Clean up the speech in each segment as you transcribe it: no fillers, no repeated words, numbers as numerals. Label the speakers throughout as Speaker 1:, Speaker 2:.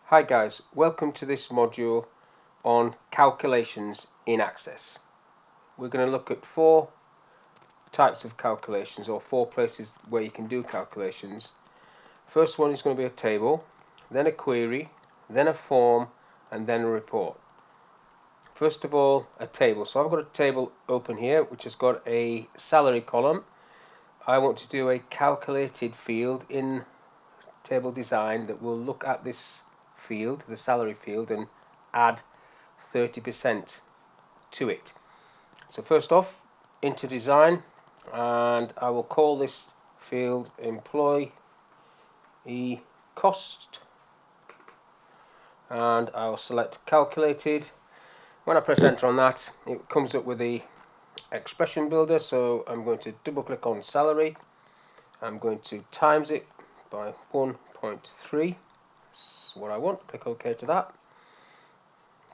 Speaker 1: Hi guys, welcome to this module on calculations in Access. We're going to look at four types of calculations, or four places where you can do calculations. First one is going to be a table, then a query, then a form, and then a report. First of all, a table. So I've got a table open here which has got a salary column. I want to do a calculated field in table design that will look at this field, the salary field, and add 30% to it. So first off, into design, and I will call this field employee cost, and I will select calculated. When I press enter on that, it comes up with the expression builder, so I'm going to double click on salary. I'm going to times it by 1.3. That's what I want. Click OK to that.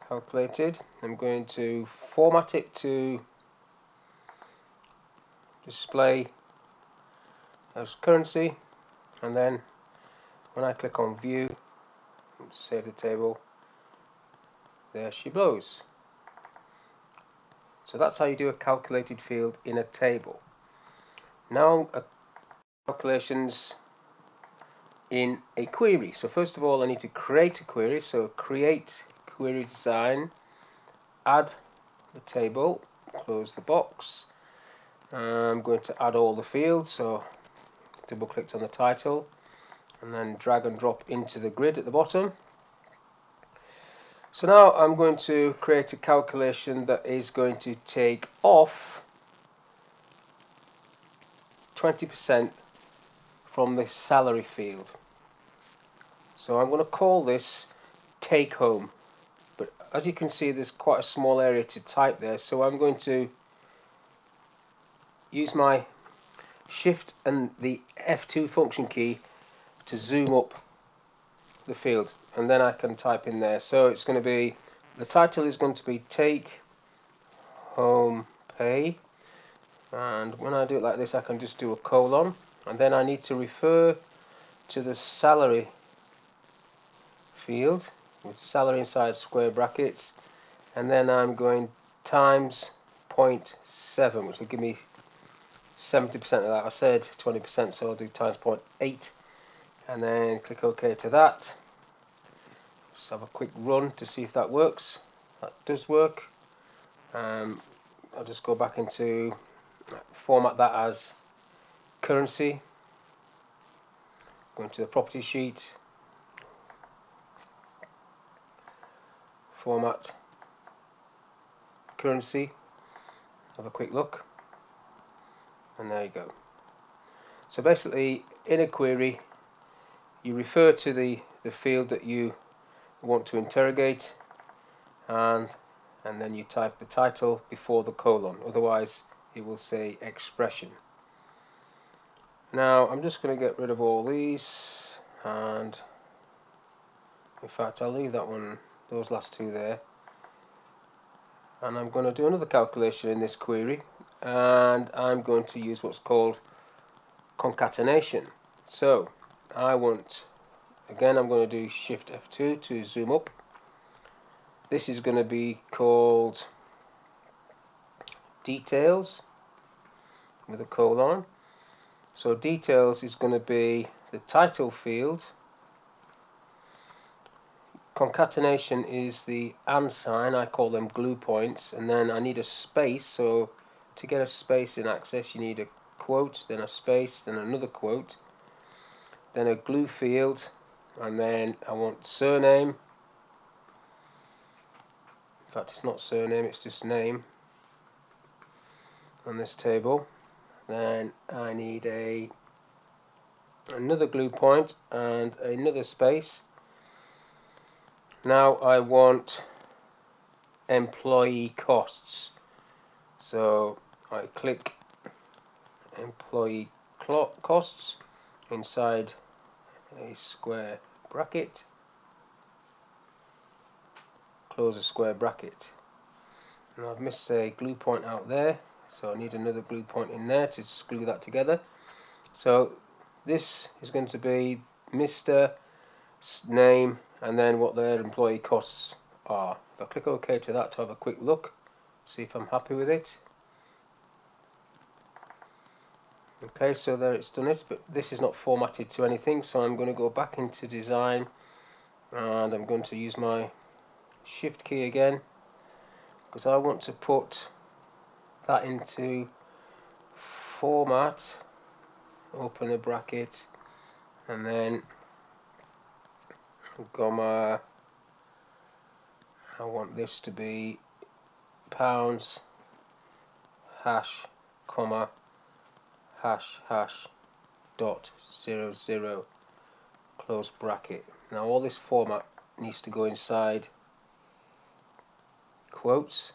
Speaker 1: Calculated. I'm going to format it to display as currency, and then when I click on view and save the table, there she blows. So that's how you do a calculated field in a table. Now calculations in a query. So first of all, I need to create a query. So create query design, add the table, close the box. I'm going to add all the fields, so double clicked on the title and then drag and drop into the grid at the bottom. So now I'm going to create a calculation that is going to take off 20% from the salary field. So I'm going to call this take home, but as you can see there's quite a small area to type there, so I'm going to use my shift and the F2 function key to zoom up the field, and then I can type in there. So it's going to be, the title is going to be take home pay, and when I do it like this I can just do a colon, and then I need to refer to the salary field with salary inside square brackets, and then I'm going times 0.7, which will give me 70% of that. I said 20%, so I'll do times 0.8, and then click OK to that. Just have a quick run to see if that works. That does work. I'll just go back into format that as currency. Go into the property sheet, format currency, have a quick look, and there you go. So basically in a query you refer to the field that you want to interrogate, and then you type the title before the colon, otherwise it will say expression. Now I'm just going to get rid of all these, and in fact I'll leave that one, those last two there, and I'm going to do another calculation in this query, and I'm going to use what's called concatenation. So I want, again I'm going to do shift F2 to zoom up. This is going to be called details with a colon. So details is going to be the title field. Concatenation is the and sign, I call them glue points, and then I need a space. So to get a space in Access you need a quote, then a space, then another quote, then a glue field, and then I want surname. In fact it's not surname, it's just name on this table. Then I need another glue point and another space. Now I want employee costs, so I click employee costs inside a square bracket, close a square bracket. Now I've missed a glue point out there, so I need another glue point in there to just glue that together. So this is going to be Mr. name and then what their employee costs are. If I click OK to that to have a quick look, see if I'm happy with it. Okay, so there it's done it, but this is not formatted to anything, so I'm going to go back into design and I'm going to use my shift key again because I want to put that into format, open a bracket, and then comma, I want this to be pounds hash comma hash hash dot 00 close bracket. Now all this format needs to go inside quotes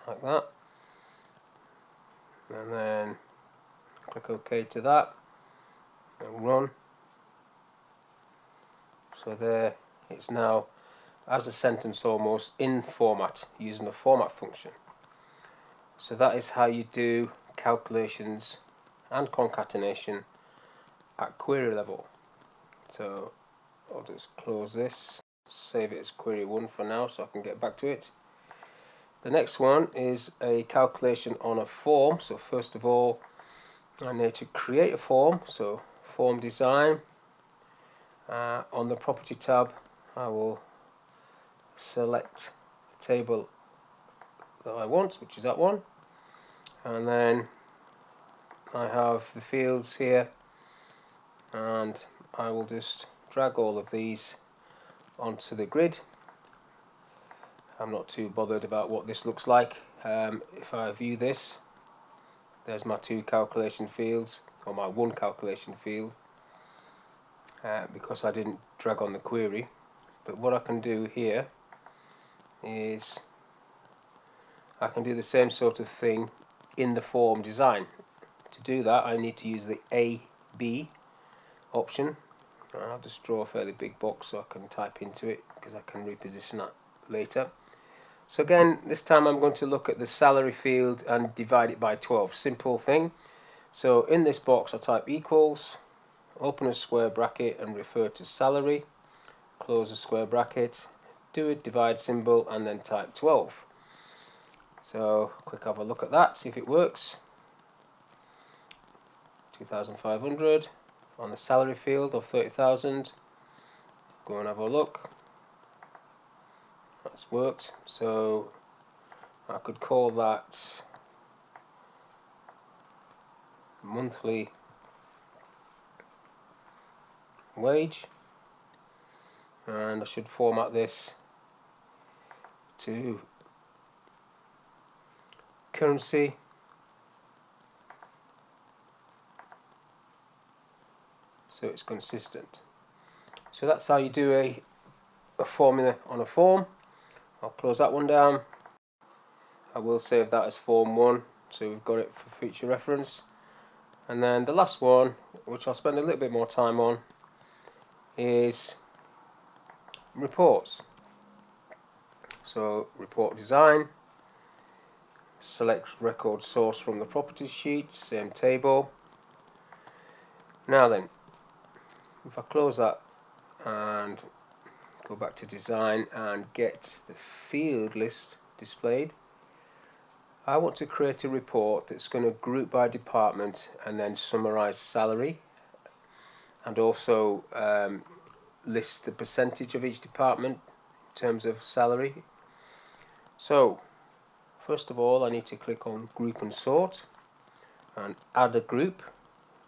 Speaker 1: like that, and then click OK to that and run. So there it's now as a sentence almost in format using the format function. So that is how you do calculations and concatenation at query level. So I'll just close this, save it as query 1 for now so I can get back to it. The next one is a calculation on a form. So first of all I need to create a form, so form design. On the property tab I will select the table that I want, which is that one, and then I have the fields here, and I will just drag all of these onto the grid. I'm not too bothered about what this looks like. If I view this, there's my 2 calculation fields, or my 1 calculation field, because I didn't drag on the query. But what I can do here is I can do the same sort of thing in the form design. To do that I need to use the A-B option. I'll just draw a fairly big box so I can type into it because I can reposition that later. So again, this time I'm going to look at the salary field and divide it by 12. Simple thing. So in this box I type equals, open a square bracket and refer to salary, close a square bracket, do a divide symbol and then type 12. So quick have a look at that, see if it works. 2,500 on the salary field of 30,000. Go and have a look. That's worked. So I could call that monthly wage, and I should format this to currency, so it's consistent. So that's how you do a formula on a form. I'll close that one down. I will save that as form 1 so we've got it for future reference. And then the last one, which I'll spend a little bit more time on, is reports. So report design, select record source from the properties sheet, same table. Now then, if I close that and go back to design and get the field list displayed, I want to create a report that's going to group by department and then summarize salary and also list the percentage of each department in terms of salary. So first of all I need to click on group and sort and add a group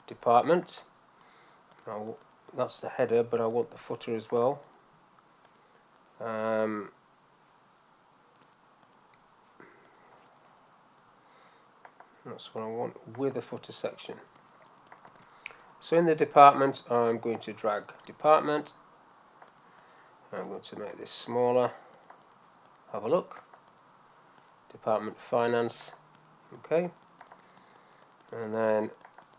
Speaker 1: department. Now that's the header, but I want the footer as well. That's what I want with a footer section. So in the department I'm going to drag department. I'm going to make this smaller. Have a look. Department finance. Okay. And then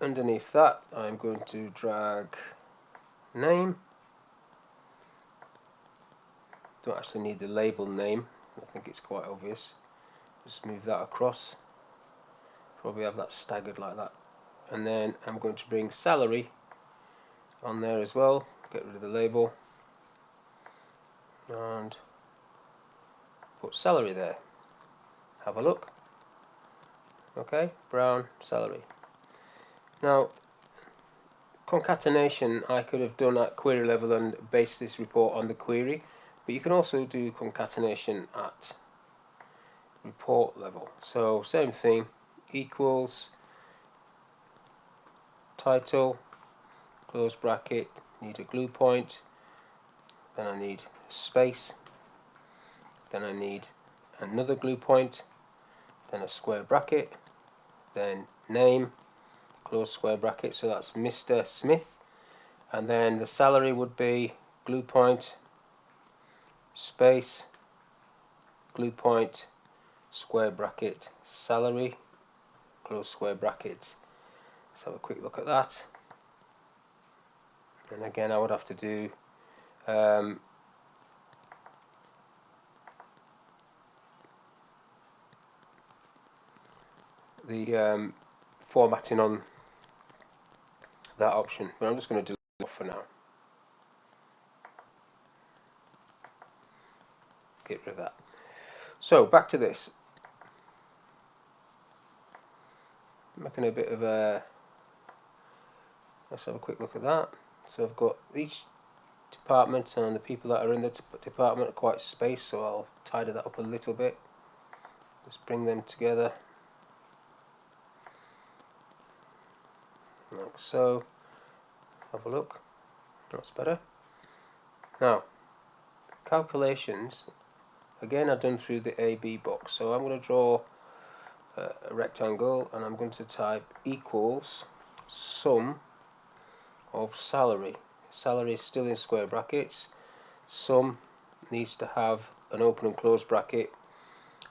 Speaker 1: underneath that I'm going to drag name. Don't actually need the label name. I think it's quite obvious. Just move that across. Probably have that staggered like that. And then I'm going to bring salary on there as well, get rid of the label and put salary there. Have a look. Okay, brown salary. Now, concatenation I could have done at query level and base this report on the query, but you can also do concatenation at report level. So same thing, equals title, close bracket, need a glue point, then I need space, then I need another glue point, then a square bracket, then name, close square bracket, so that's Mr. Smith, and then the salary would be glue point, space, glue point, square bracket, salary, close square bracket. Let's have a quick look at that. And again, I would have to do the formatting on that option, but I'm just going to delete it for now. Get rid of that. So back to this. Making a bit of a. Let's have a quick look at that. So I've got each department and the people that are in the department are quite spaced, so I'll tidy that up a little bit. Just bring them together like so. Have a look. That's better. Now, calculations. Again, I've done through the AB box. So I'm going to draw a rectangle, and I'm going to type equals sum of salary. Salary is still in square brackets. Sum needs to have an open and close bracket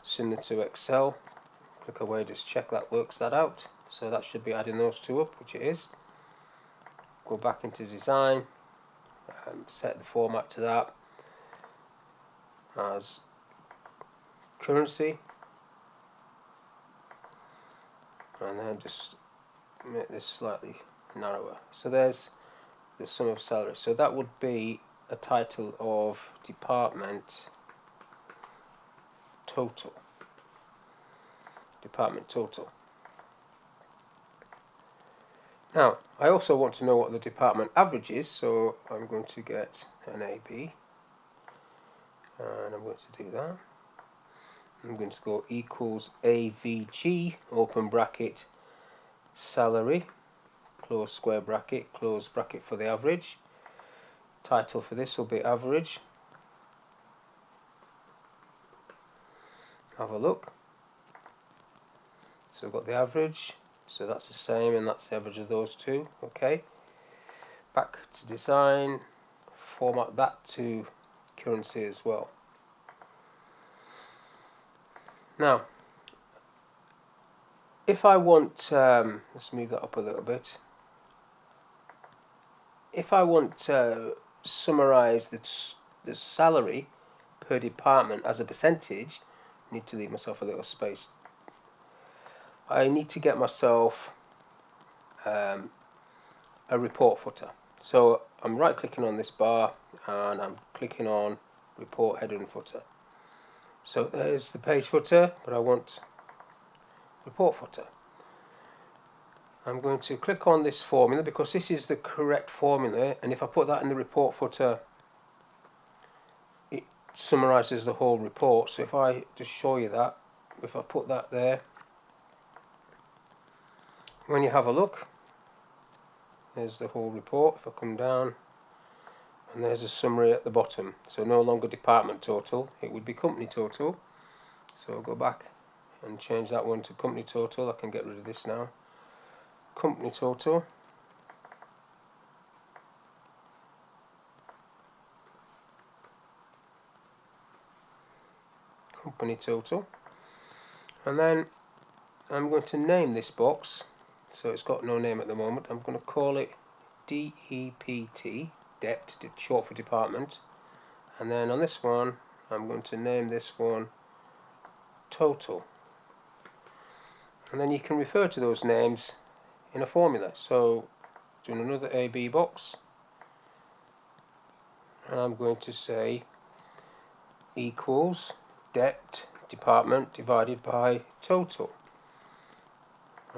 Speaker 1: similar to Excel. Click away, just check that works that out. So that should be adding those two up, which it is. Go back into design, set the format to that as currency, and then just make this slightly narrower. So there's the sum of salary. So that would be a title of department total. Department total. Now, I also want to know what the department average is, so I'm going to get an AB, and I'm going to do that. I'm going to go equals AVG, open bracket, salary, close square bracket, close bracket for the average. Title for this will be average. Have a look. So I've got the average, so that's the same, and that's the average of those two. Okay. Back to design, format that to currency as well. Now, if I want, let's move that up a little bit. If I want to summarize the salary per department as a percentage, I need to leave myself a little space. I need to get myself a report footer. So I'm right clicking on this bar and I'm clicking on report header and footer. So there's the page footer, but I want report footer. I'm going to click on this formula because this is the correct formula, and if I put that in the report footer, it summarizes the whole report. So if I just show you that, if I put that there, when you have a look, there's the whole report. If I come down, and there's a summary at the bottom. So no longer department total, it would be company total. So I'll go back and change that one to company total. I can get rid of this now. Company total. Company total. And then I'm going to name this box. So it's got no name at the moment. I'm going to call it DEPT, DEPT, short for department. And then on this one, I'm going to name this one total. And then you can refer to those names in a formula. So doing another AB box, and I'm going to say equals debt department divided by total,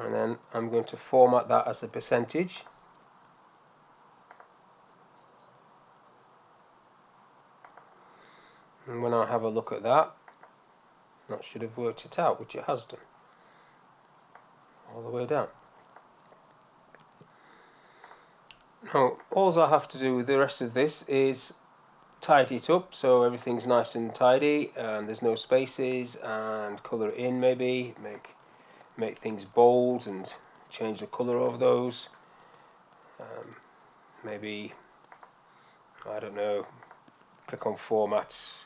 Speaker 1: and then I'm going to format that as a percentage. And when I have a look at that, that should have worked it out, which it has done, all the way down. Now, all I have to do with the rest of this is tidy it up so everything's nice and tidy, and there's no spaces, and colour it in, maybe make things bold and change the colour of those. Maybe, I don't know, click on formats,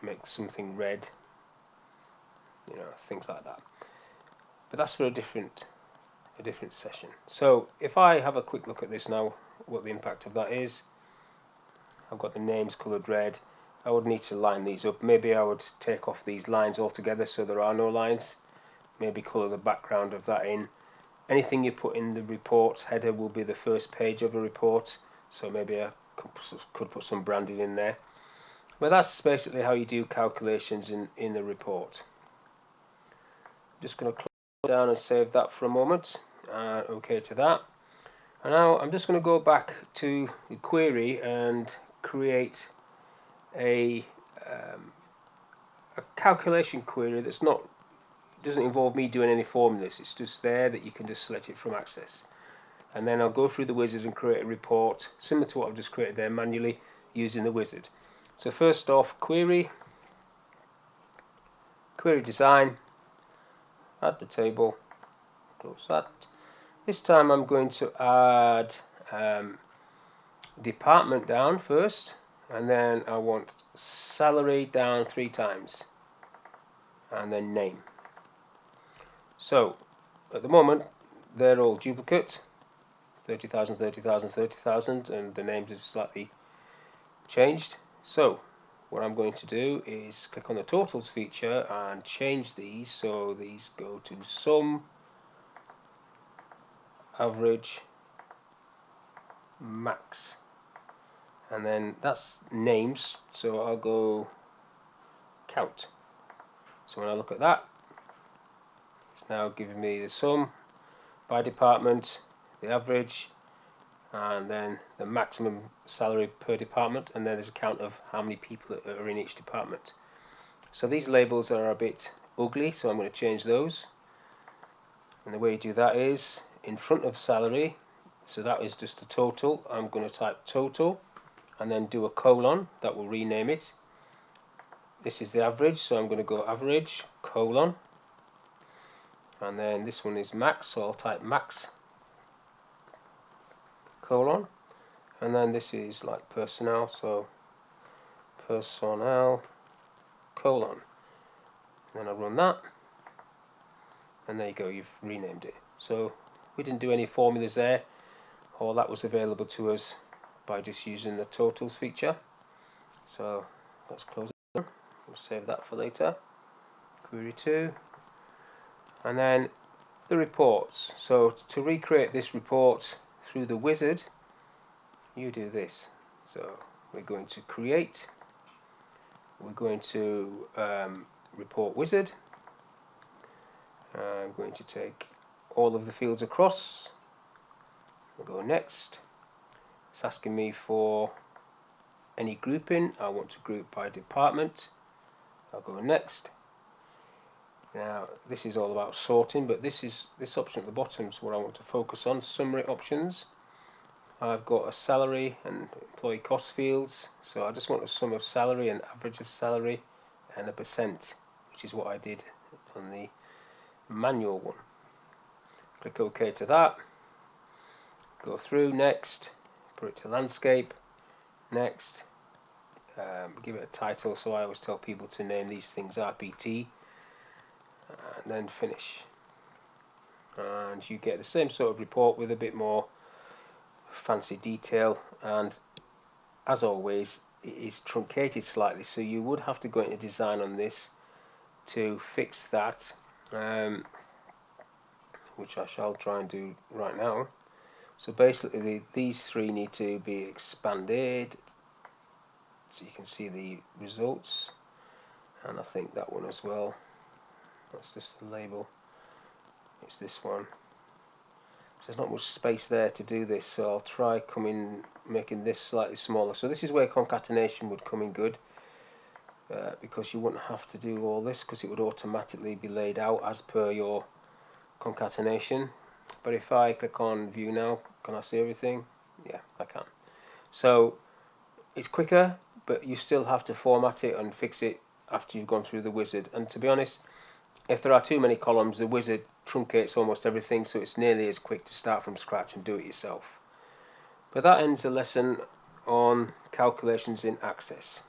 Speaker 1: make something red, you know, things like that. But that's for a different session. So if I have a quick look at this now, what the impact of that is, I've got the names coloured red. I would need to line these up. Maybe I would take off these lines altogether so there are no lines. Maybe colour the background of that in. Anything you put in the report header will be the first page of a report, so maybe I could put some branding in there. But that's basically how you do calculations in the report. I'm just going to close down and save that for a moment. OK to that. And now I'm just going to go back to the query and create a calculation query that's not, doesn't involve me doing any formulas. It's just there that you can just select it from Access. And then I'll go through the wizard and create a report similar to what I've just created there manually using the wizard. So first off, query design, add the table, close that. This time I'm going to add department down first, and then I want salary down 3 times, and then name. So at the moment they're all duplicate, 30,000, 30,000, 30,000, and the names have slightly changed. So what I'm going to do is click on the totals feature and change these so these go to sum, average, max, and then that's names, so I'll go count. So when I look at that, it's now giving me the sum by department, the average, and then the maximum salary per department, and then there's a count of how many people are in each department. So these labels are a bit ugly, so I'm going to change those. And the way you do that is in front of salary, so that is just a total. I'm going to type total and then do a colon, that will rename it. This is the average, so I'm going to go average colon, and then this one is max, so I'll type max colon, and then this is like personnel, so personnel colon. And then I run that, and there you go, you've renamed it. So we didn't do any formulas there, all that was available to us by just using the totals feature. So let's close it down. We'll save that for later. Query 2, and then the reports. So to recreate this report through the wizard, you do this. So we're going to create, we're going to report wizard. I'm going to take all of the fields across. We'll go next. It's asking me for any grouping. I want to group by department. I'll go next. Now this is all about sorting, but this option at the bottom is what I want to focus on, summary options. I've got a salary and employee cost fields, so I just want a sum of salary and average of salary and a percent, which is what I did on the manual one. Click OK to that. Go through, next, put it to landscape, next, give it a title, so I always tell people to name these things RPT, and then finish. And you get the same sort of report with a bit more fancy detail, and as always it is truncated slightly, so you would have to go into design on this to fix that, which I shall try and do right now. So basically these 3 need to be expanded So you can see the results, and I think that one as well. That's just the label. It's this one. So there's not much space there to do this, so I'll try making this slightly smaller. So this is where concatenation would come in good, because you wouldn't have to do all this, because it would automatically be laid out as per your concatenation. But if I click on view now, can I see everything? Yeah, I can. So it's quicker, but you still have to format it and fix it after you've gone through the wizard. And to be honest, if there are too many columns, the wizard truncates almost everything, so it's nearly as quick to start from scratch and do it yourself. But that ends the lesson on calculations in Access.